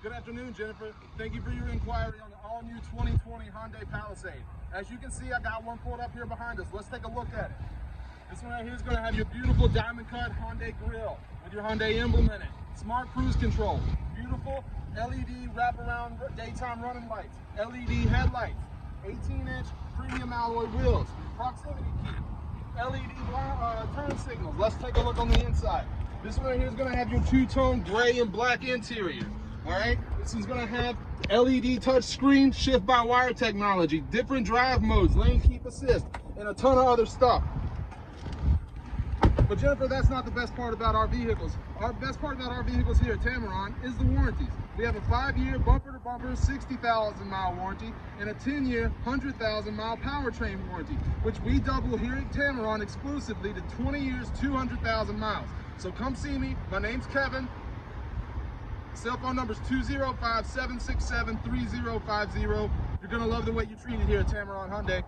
Good afternoon, Jennifer. Thank you for your inquiry on the all-new 2020 Hyundai Palisade. As you can see, I got one pulled up here behind us. Let's take a look at it. This one right here is going to have your beautiful diamond cut Hyundai grille with your Hyundai emblem in it. Smart cruise control, beautiful LED wraparound daytime running lights, LED headlights, 18-inch premium alloy wheels, proximity key, LED turn signals. Let's take a look on the inside. This one right here is going to have your two-tone gray and black interior. All right, this is going to have LED touch screen, shift by wire technology, different drive modes, lane keep assist, and a ton of other stuff. But Jennifer, that's not the best part about our vehicles. Our best part about our vehicles here at Tameron is the warranties. We have a 5-year bumper-to-bumper 60,000-mile warranty and a 10-year 100,000-mile powertrain warranty, which we double here at Tameron exclusively to 20 years, 200,000 miles. So come see me. My name's Kevin. Cell phone number is 205-767-3050. You're going to love the way you're treated here at Tameron Hyundai.